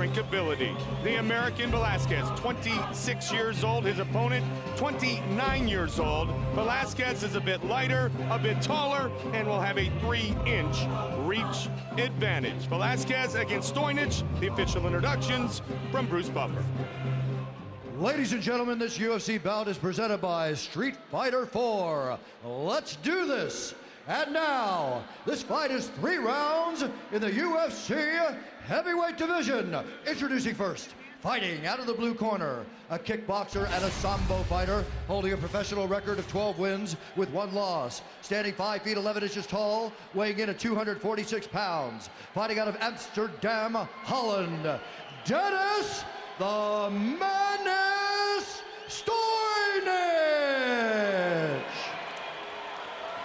drinkability. The American Velasquez, 26 years old. His opponent, 29 years old. Velasquez is a bit lighter, a bit taller, and will have a 3-inch reach advantage. Velasquez against Stojnic, the official introductions from Bruce Buffer. Ladies and gentlemen, this UFC bout is presented by Street Fighter 4. Let's do this. And now, this fight is 3 rounds in the UFC heavyweight division. Introducing first, fighting out of the blue corner, a kickboxer and a sambo fighter holding a professional record of 12 wins with 1 loss. Standing 5 feet 11 inches tall, weighing in at 246 pounds. Fighting out of Amsterdam, Holland, Denis the Menace Stojnic!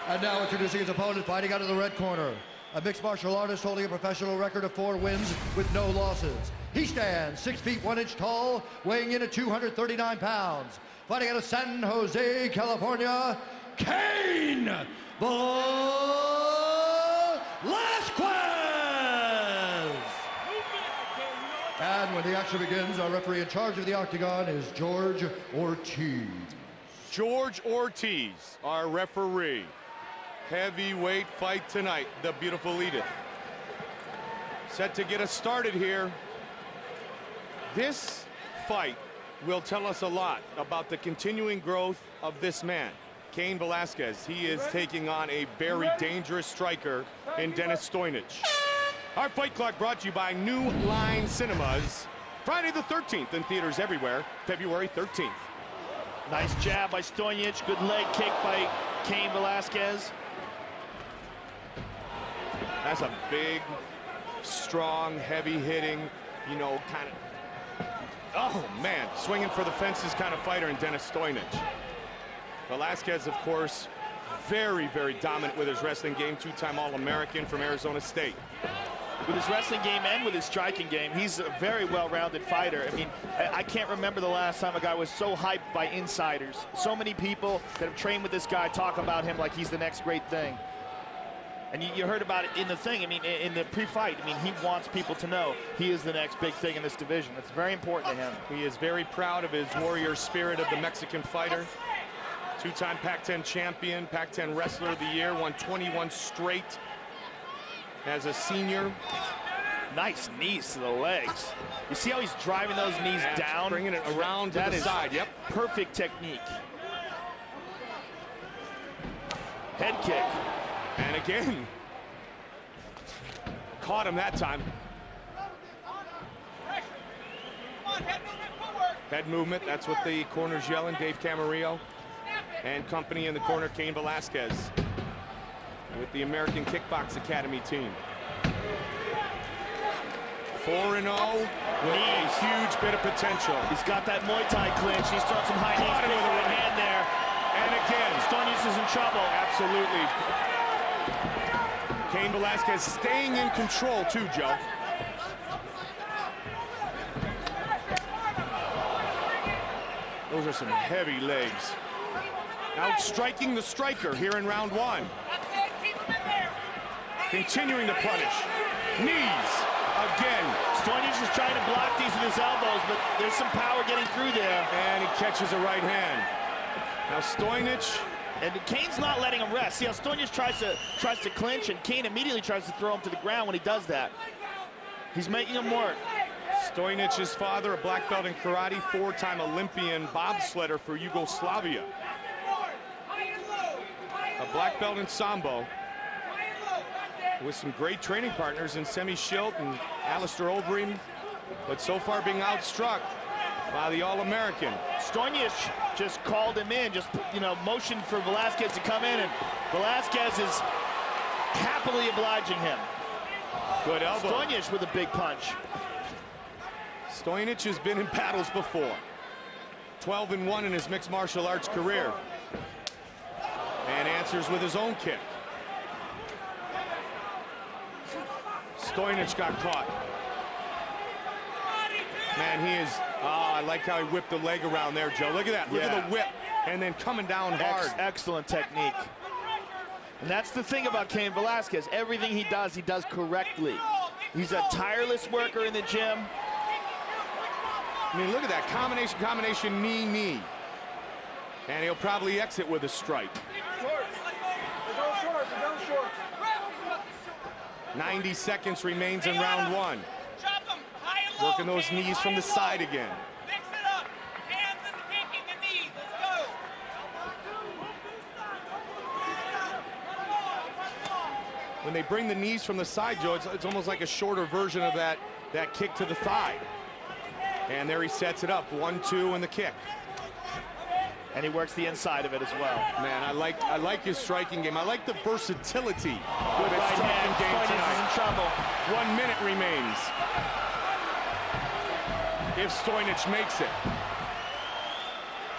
And now introducing his opponent, fighting out of the red corner, a mixed martial artist holding a professional record of 4 wins with no losses. He stands 6 feet 1 inch tall, weighing in at 239 pounds. Fighting out of San Jose, California, Cain Velasquez! And when the action begins, our referee in charge of the octagon is George Ortiz. George Ortiz, our referee. Heavyweight fight tonight, the beautiful Edith. Set to get us started here. This fight will tell us a lot about the continuing growth of this man, Cain Velasquez. He is taking on a very dangerous striker in Denis Stojnic. Our fight clock brought to you by New Line Cinemas. Friday the 13th in theaters everywhere, February 13th. Nice jab by Stojnic, good leg kick by Cain Velasquez. That's a big, strong, heavy-hitting, you know, kind of, oh man, swinging for the fences kind of fighter in Denis Stojnic. Velasquez, of course, very, very dominant with his wrestling game, 2-time All-American from Arizona State. With his wrestling game and with his striking game, he's a very well-rounded fighter. I mean, I can't remember the last time a guy was so hyped by insiders. So many people that have trained with this guy talk about him like he's the next great thing. And you heard about it in the thing. I mean, in the pre-fight, I mean, he wants people to know he is the next big thing in this division. It's very important to him. He is very proud of his warrior spirit of the Mexican fighter. 2-time Pac-10 champion, Pac-10 Wrestler of the Year, won 21 straight as a senior. Nice knees to the legs. You see how he's driving those knees down? Bringing it around to the side, yep. Perfect technique. Head kick. And again, caught him that time. Head movement, that's what the corner's yelling. Dave Camarillo and company in the corner, Cain Velasquez with the American Kickbox Academy team. 4-0 with a huge bit of potential. He's got that Muay Thai clinch. He's throwing some high knees with a right hand there. And again, Stojnic is in trouble. Absolutely. Cain Velasquez staying in control too, Joe. Those are some heavy legs. Outstriking the striker here in round 1. Continuing to punish. Knees again. Stojnic is trying to block these with his elbows, but there's some power getting through there. And he catches a right hand. Now Stojnic. And Cain's not letting him rest. See how Stojnic tries to clinch, and Cain immediately tries to throw him to the ground when he does that. He's making him work. Stojnic's father, a black belt in karate, 4-time Olympian bobsledder for Yugoslavia. A black belt in sambo, with some great training partners in Semi Schilt and Alistair Overeem, but so far being outstruck by the All-American. Stojnic just called him in, just, you know, motioned for Velasquez to come in, and Velasquez is happily obliging him. Good elbow. Stojnic with a big punch. Stojnic has been in battles before. 12-1 in his mixed martial arts career. And answers with his own kick. Stojnic got caught. Man, he is, I like how he whipped the leg around there, Joe. Look at that, look at the whip, and then coming down hard. Excellent technique. And that's the thing about Cain Velasquez. Everything he does correctly. He's a tireless worker in the gym. I mean, look at that combination, knee, knee. And he'll probably exit with a strike. 90 seconds remains in round one. Working those knees from the side again. Mix it up. Hands in the kicking and knees. Let's go. When they bring the knees from the side, Joe, it's almost like a shorter version of that kick to the thigh. And there he sets it up. 1-2 and the kick. And he works the inside of it as well. Man, I like his striking game. I like the versatility of his Right striking game hand. tonight. Is in trouble. 1 minute remains. If Stojnic makes it.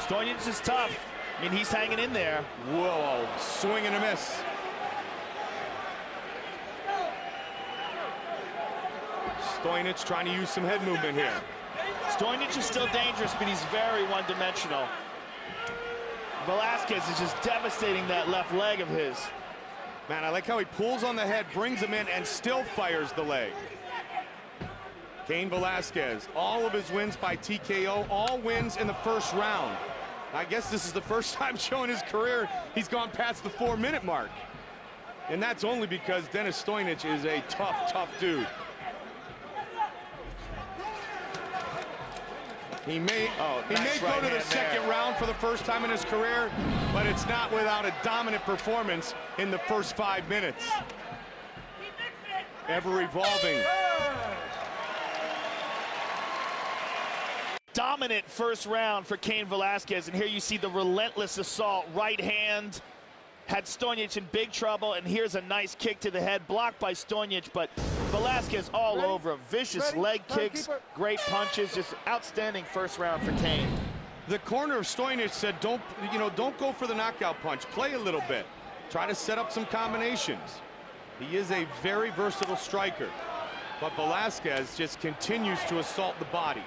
Stojnic is tough. I mean, he's hanging in there. Whoa, swing and a miss. Stojnic trying to use some head movement here. Stojnic is still dangerous, but he's very one-dimensional. Velasquez is just devastating that left leg of his. Man, I like how he pulls on the head, brings him in, and still fires the leg. Cain Velasquez, all of his wins by TKO, all wins in the first round. I guess this is the first time showing his career he's gone past the 4-minute mark. And that's only because Denis Stojnic is a tough dude. He may go to the second round for the first time in his career, but it's not without a dominant performance in the first 5 minutes. Ever evolving. Dominant first round for Cain Velasquez, and here you see the relentless assault. Right hand had Stojnic in big trouble, and here's a nice kick to the head, blocked by Stojnic, but Velasquez all over him. Vicious leg kicks, great punches, just outstanding first round for Cain. The corner of Stojnic said, don't go for the knockout punch. Play a little bit. Try to set up some combinations. He is a very versatile striker, but Velasquez just continues to assault the body.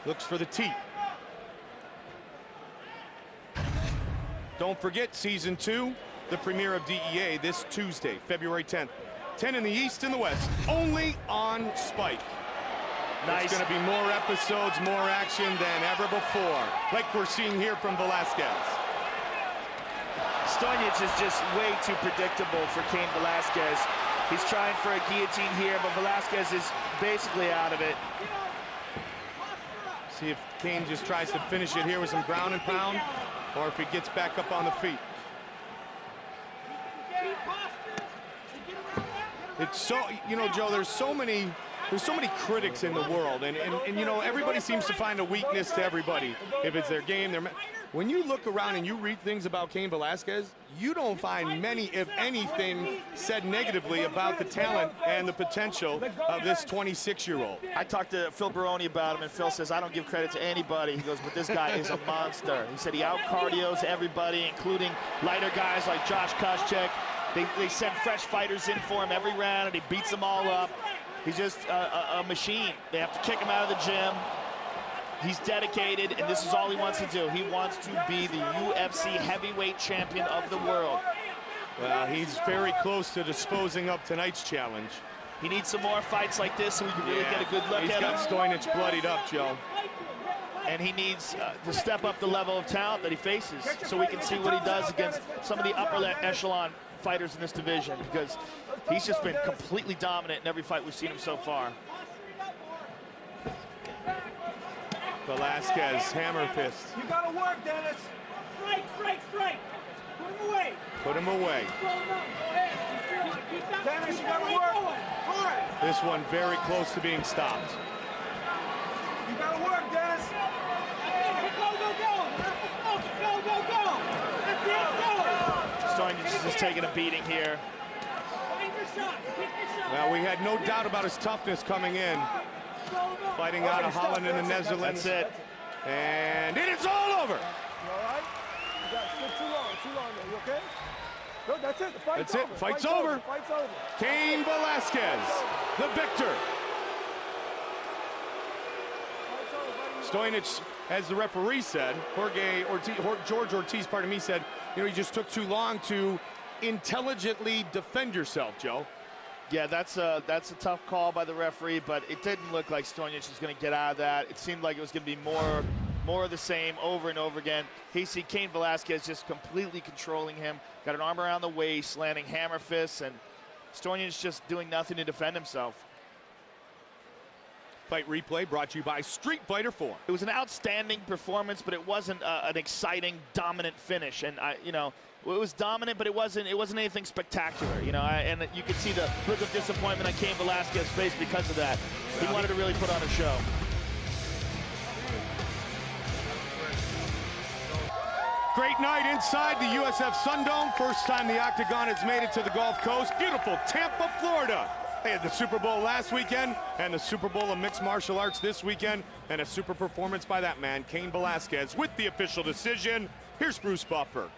Looks for the teeth. Don't forget season 2, the premiere of DEA this Tuesday, February 10th. 10 in the East and the West, only on Spike. Nice. It's going to be more episodes, more action than ever before, like we're seeing here from Velasquez. Stojnic is just way too predictable for Cain Velasquez. He's trying for a guillotine here, but Velasquez is basically out of it. See if Cain just tries to finish it here with some ground and pound, or if he gets back up on the feet. It's so, Joe, there's so many critics in the world, and everybody seems to find a weakness to everybody. If it's their game, when you look around and you read things about Cain Velasquez, you don't find many, if anything, said negatively about the talent and the potential of this 26-year-old. I talked to Phil Baroni about him, and Phil says, I don't give credit to anybody. He goes, but this guy is a monster. He said he out-cardios everybody, including lighter guys like Josh Koscheck. They send fresh fighters in for him every round, and he beats them all up. He's just a machine. They have to kick him out of the gym. He's dedicated, and this is all he wants to do. He wants to be the UFC heavyweight champion of the world. Well, he's very close to disposing of tonight's challenge. He needs some more fights like this so we can really get a good look at him. He's got Stojnic bloodied up, Joe. And he needs to step up the level of talent that he faces so we can see what he does against some of the upper echelon fighters in this division, because he's just been completely dominant in every fight we've seen him so far. Velasquez, hammer fist. You gotta work, Denis. Strike. Put him away. Put him away. Denis, you gotta work. Hard. This one very close to being stopped. You gotta work, Denis. Go. That's it, go. Stojnic is just taking a beating here. Well, we had no doubt about his toughness coming in. Fighting out of Holland and the Netherlands. That's it. And it is all over. You all right? You got still too long there. You okay? No, that's it. The fight's over. Fight's over. Fight's over. Cain Velasquez, the victor. Stojnic, as the referee said, George Ortiz, pardon me, said, you just took too long to intelligently defend yourself, Joe. Yeah, that's a tough call by the referee, but it didn't look like Stojnic was going to get out of that. It seemed like it was going to be more of the same over and over again. He see Cain Velasquez just completely controlling him, got an arm around the waist, landing hammer fists, and Stojnic just doing nothing to defend himself. Fight replay brought to you by Street Fighter 4. It was an outstanding performance, but it wasn't an exciting, dominant finish. And it was dominant, but it wasn't anything spectacular. And you could see the look of disappointment on Cain Velasquez's face because of that. He wanted to really put on a show. Great night inside the USF Sundome. First time the Octagon has made it to the Gulf Coast. Beautiful Tampa, Florida. They had the Super Bowl last weekend and the Super Bowl of mixed martial arts this weekend, and a super performance by that man, Cain Velasquez, with the official decision. Here's Bruce Buffer.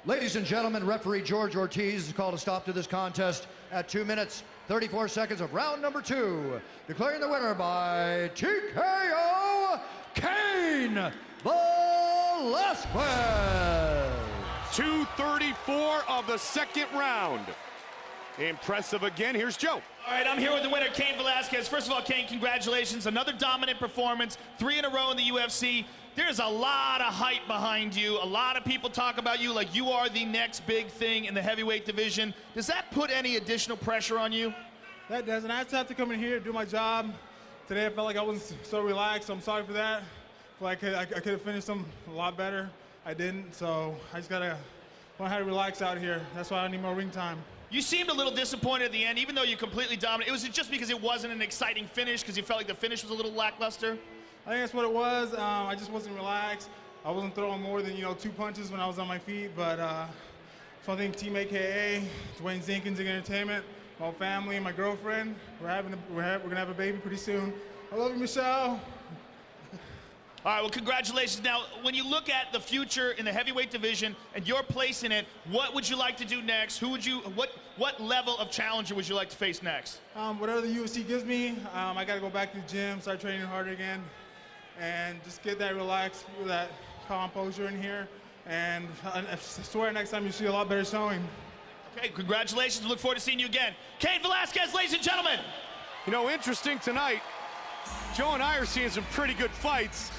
Ladies and gentlemen, referee George Ortiz has called a stop to this contest at 2 minutes, 34 seconds of round number 2, declaring the winner by TKO, Cain Velasquez. 2:34 of the second round. Impressive again. Here's Joe. All right, I'm here with the winner, Cain Velasquez. First of all, Cain, congratulations. Another dominant performance, 3 in a row in the UFC. There's a lot of hype behind you. A lot of people talk about you like you are the next big thing in the heavyweight division. Does that put any additional pressure on you? That doesn't. I just have to come in here, do my job. Today I felt like I wasn't so relaxed, so I'm sorry for that. I feel like I could have finished them a lot better. I didn't, so I just gotta learn how to relax out here. That's why I need more ring time. You seemed a little disappointed at the end, even though you completely dominated. Was it just because it wasn't an exciting finish, because you felt like the finish was a little lackluster? I think that's what it was. I just wasn't relaxed. I wasn't throwing more than 2 punches when I was on my feet. But so I think Team AKA, Dwayne Zinkins Entertainment, my whole family, and my girlfriend, we're gonna have a baby pretty soon. I love you, Michelle. All right, well, congratulations. Now, when you look at the future in the heavyweight division and your place in it, what would you like to do next? What level of challenger would you like to face next? Whatever the UFC gives me, I got to go back to the gym, start training harder again, and just get that relaxed, that composure in here. And I swear next time you see a lot better showing. Okay, congratulations. We look forward to seeing you again. Cain Velasquez, ladies and gentlemen. Interesting tonight. Joe and I are seeing some pretty good fights.